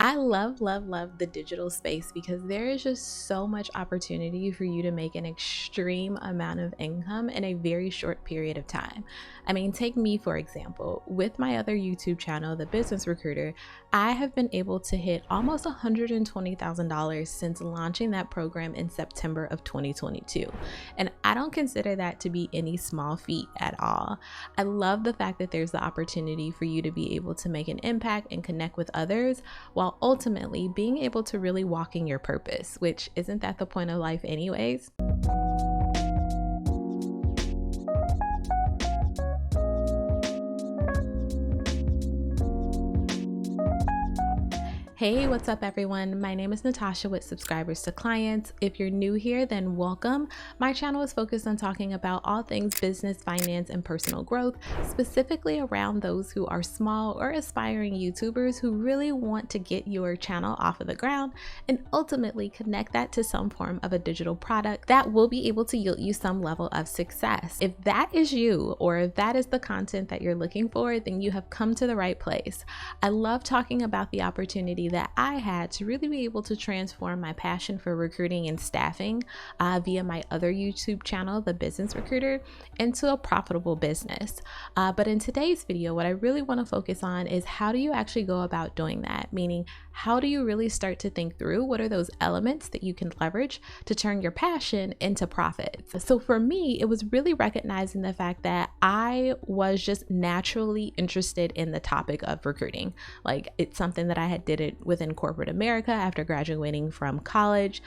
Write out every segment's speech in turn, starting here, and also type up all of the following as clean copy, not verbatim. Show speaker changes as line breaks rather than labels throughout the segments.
I love the digital space because there is just so much opportunity for you to make an extreme amount of income in a very short period of time. I mean, take me for example. With my other YouTube channel, The Business Recruiter, I have been able to hit almost $120,000 since launching that program in September of 2022. And I don't consider that to be any small feat at all. I love the fact that there's the opportunity for you to be able to make an impact and connect with others while ultimately being able to really walk in your purpose, which isn't that the point of life anyways? Hey, what's up everyone? My name is Natasha with Subscribers to Clients. If you're new here, then welcome. My channel is focused on talking about all things business, finance, and personal growth, specifically around those who are small or aspiring YouTubers who really want to get your channel off of the ground and ultimately connect that to some form of a digital product that will be able to yield you some level of success. If that is you, or if that is the content that you're looking for, then you have come to the right place. I love talking about the opportunity that I had to really be able to transform my passion for recruiting and staffing via my other YouTube channel, The Business Recruiter, into a profitable business. But in today's video, what I really want to focus on is how do you actually go about doing that? Meaning, how do you really start to think through what are those elements that you can leverage to turn your passion into profits? So for me, it was really recognizing the fact that I was just naturally interested in the topic of recruiting. Like, it's something that I had did it within corporate America after graduating from college.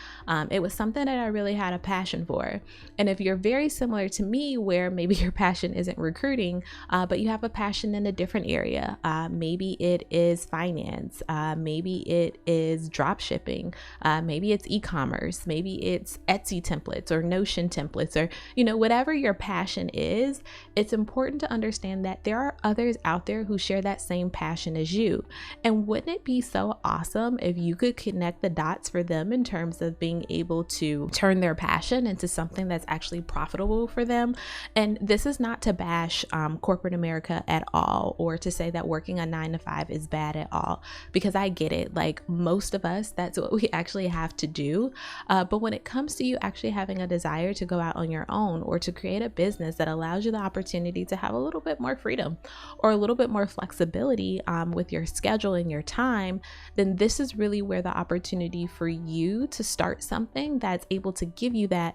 It was something that I really had a passion for. And if you're very similar to me, where maybe your passion isn't recruiting, but you have a passion in a different area, maybe it is finance, maybe it is drop shipping, maybe it's e-commerce, maybe it's Etsy templates or Notion templates, or whatever your passion is, it's important to understand that there are others out there who share that same passion as you. And wouldn't it be so awesome if you could connect the dots for them in terms of being able to turn their passion into something that's actually profitable for them? And this is not to bash corporate America at all, or to say that working a 9-to-5 is bad at all, because I get it. Like, most of us, that's what we actually have to do. But when it comes to you actually having a desire to go out on your own, or to create a business that allows you the opportunity to have a little bit more freedom or a little bit more flexibility with your schedule and your time, then this is really where the opportunity for you to start something that's able to give you that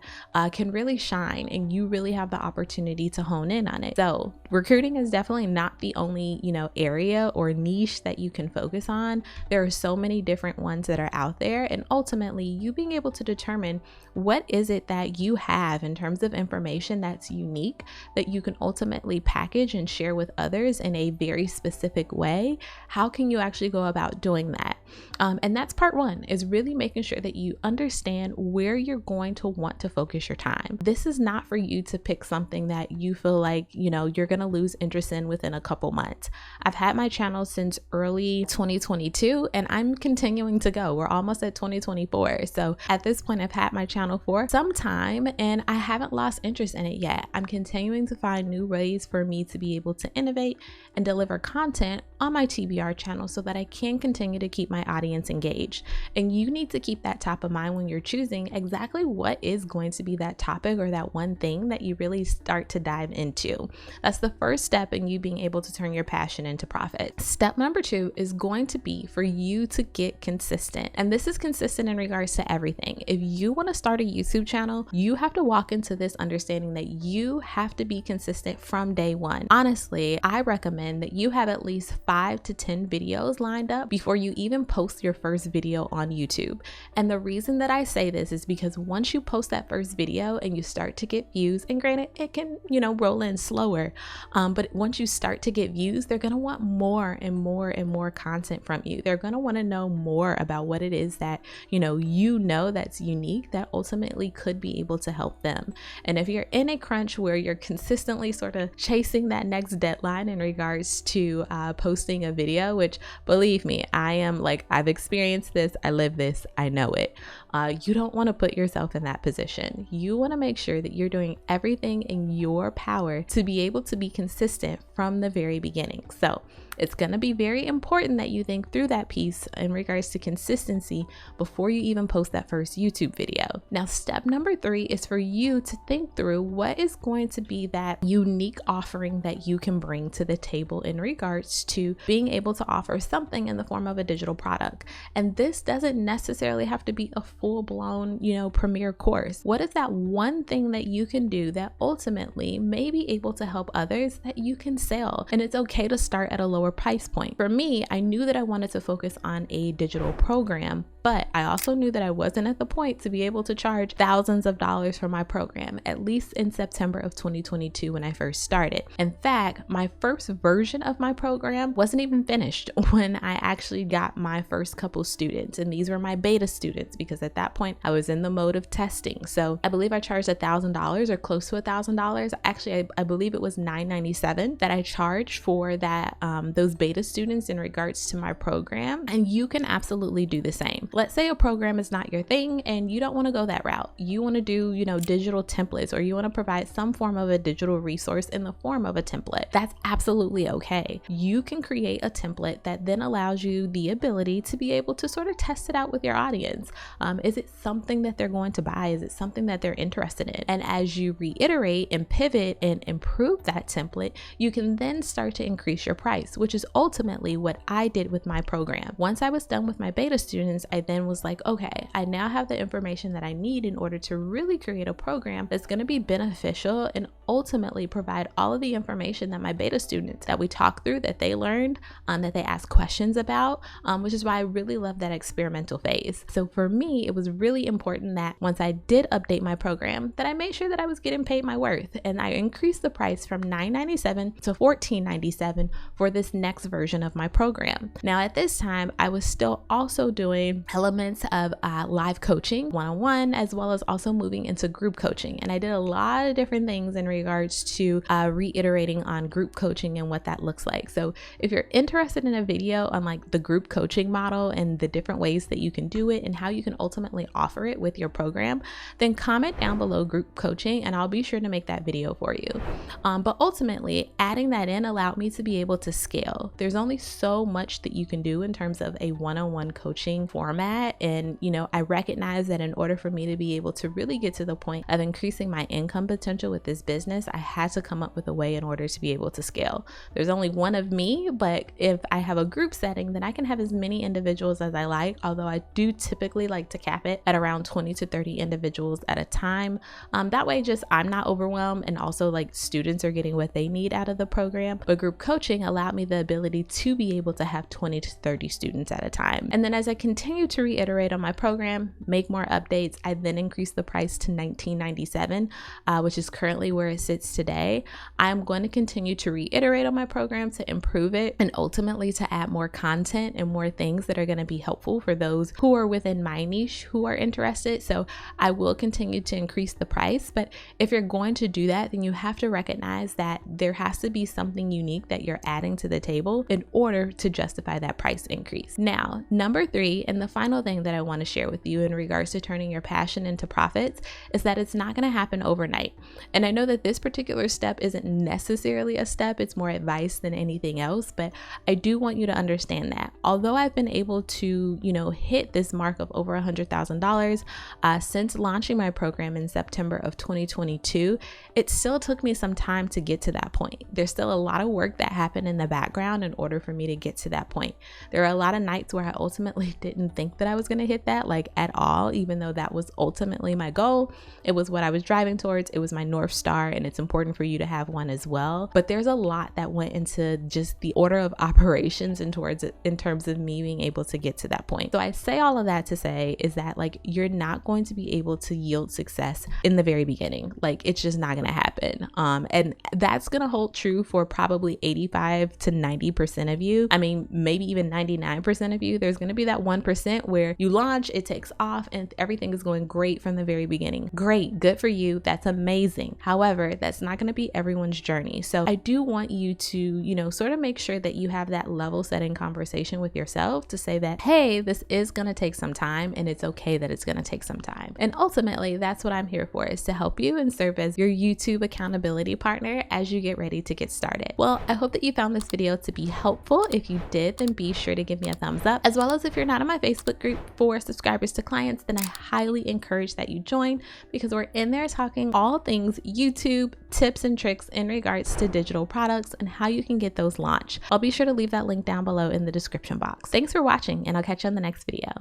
can really shine, and you really have the opportunity to hone in on it. So recruiting is definitely not the only area or niche that you can focus on. There are so many different ones that are out there, and ultimately you being able to determine what is it that you have in terms of information that's unique that you can ultimately package and share with others in a very specific way. How can you actually go about doing that? And that's part one, is really making sure that you understand where you're going to want to focus your time. This is not for you to pick something that you feel like, you're going to lose interest in within a couple months. I've had my channel since early 2022, and I'm continuing to go. We're almost at 2024. So at this point, I've had my channel for some time, and I haven't lost interest in it yet. I'm continuing to find new ways for me to be able to innovate and deliver content on my TBR channel so that I can continue to keep my audience engaged. And you need to keep that top of mind when you're choosing exactly what is going to be that topic or that one thing that you really start to dive into. That's the first step in you being able to turn your passion into profit. Step number 2 is going to be for you to get consistent. And this is consistent in regards to everything. If you want to start a YouTube channel, you have to walk into this understanding that you have to be consistent from day one. Honestly, I recommend that you have at least 5 to 10 videos lined up before you even post your first video on YouTube. And the reason that I say this is because once you post that first video and you start to get views, and granted, it can, roll in slower, but once you start to get views, they're going to want more and more and more content from you. They're going to want to know more about what it is that, that's unique, that ultimately could be able to help them. And if you're in a crunch where you're consistently sort of chasing that next deadline in regards to posting a video, which, believe me, I am, like, I've experienced this, I live this, I know it. You don't want to put yourself in that position. You want to make sure that you're doing everything in your power to be able to be consistent from the very beginning. So It's going to be very important that you think through that piece in regards to consistency before you even post that first YouTube video. Now, step number 3 is for you to think through what is going to be that unique offering that you can bring to the table in regards to being able to offer something in the form of a digital product. And this doesn't necessarily have to be a full-blown, premier course. What is that one thing that you can do that ultimately may be able to help others that you can sell? And it's okay to start at a lower price point. For me, I knew that I wanted to focus on a digital program, but I also knew that I wasn't at the point to be able to charge thousands of dollars for my program, at least in September of 2022 when I first started. In fact, my first version of my program wasn't even finished when I actually got my first couple students, and these were my beta students because at that point I was in the mode of testing. So I believe I charged $1,000 or close to $1,000. Actually, I believe it was $997 that I charged for that those beta students in regards to my program, and you can absolutely do the same. Let's say a program is not your thing and you don't want to go that route. You want to do, digital templates, or you want to provide some form of a digital resource in the form of a template. That's absolutely okay. You can create a template that then allows you the ability to be able to sort of test it out with your audience. Is it something that they're going to buy? Is it something that they're interested in? And as you reiterate and pivot and improve that template, you can then start to increase your price, which is ultimately what I did with my program. Once I was done with my beta students, I then was like, okay, I now have the information that I need in order to really create a program that's going to be beneficial and ultimately provide all of the information that my beta students that we talked through, that they learned, that they asked questions about, which is why I really love that experimental phase. So for me, it was really important that once I did update my program, that I made sure that I was getting paid my worth, and I increased the price from $997 to $1497 for this next version of my program. Now at this time, I was still also doing elements of live coaching one-on-one, as well as also moving into group coaching. And I did a lot of different things in regards to reiterating on group coaching and what that looks like. So if you're interested in a video on like the group coaching model and the different ways that you can do it and how you can ultimately offer it with your program, then comment down below group coaching and I'll be sure to make that video for you. But ultimately, adding that in allowed me to be able to scale. There's only so much that you can do in terms of a one-on-one coaching format. And, I recognize that in order for me to be able to really get to the point of increasing my income potential with this business, I had to come up with a way in order to be able to scale. There's only one of me, but if I have a group setting, then I can have as many individuals as I like, although I do typically like to cap it at around 20 to 30 individuals at a time. That way, just I'm not overwhelmed, and also like students are getting what they need out of the program. But group coaching allowed me the ability to be able to have 20 to 30 students at a time. And then as I continue to reiterate on my program, make more updates, I then increased the price to $1997, which is currently where it sits today. I'm going to continue to reiterate on my program to improve it and ultimately to add more content and more things that are going to be helpful for those who are within my niche who are interested. So I will continue to increase the price, but if you're going to do that, then you have to recognize that there has to be something unique that you're adding to the table in order to justify that price increase. Now, number 3, and the final thing that I want to share with you in regards to turning your passion into profits, is that it's not going to happen overnight. And I know that this particular step isn't necessarily a step, it's more advice than anything else, but I do want you to understand that although I've been able to, hit this mark of over $100,000 since launching my program in September of 2022, it still took me some time to get to that point. There's still a lot of work that happened in the background in order for me to get to that point. There are a lot of nights where I ultimately didn't think that I was going to hit that at all, even though that was ultimately my goal. It was what I was driving towards. It was my North Star, and it's important for you to have one as well. But there's a lot that went into just the order of operations in terms of me being able to get to that point. So I say all of that to say is that you're not going to be able to yield success in the very beginning. It's just not going to happen. And that's going to hold true for probably 85 to 90% of you. I mean, maybe even 99% of you. There's going to be that 1% 100% where you launch, it takes off, and everything is going great from the very beginning. Great, good for you. That's amazing. However, that's not going to be everyone's journey. So I do want you to, sort of make sure that you have that level setting conversation with yourself to say that, hey, this is going to take some time, and it's okay that it's going to take some time. And ultimately, that's what I'm here for, is to help you and serve as your YouTube accountability partner as you get ready to get started. Well, I hope that you found this video to be helpful. If you did, then be sure to give me a thumbs up, as well as if you're not in my Facebook group for subscribers to clients, then I highly encourage that you join, because we're in there talking all things YouTube, tips and tricks in regards to digital products and how you can get those launched. I'll be sure to leave that link down below in the description box. Thanks for watching, and I'll catch you on the next video.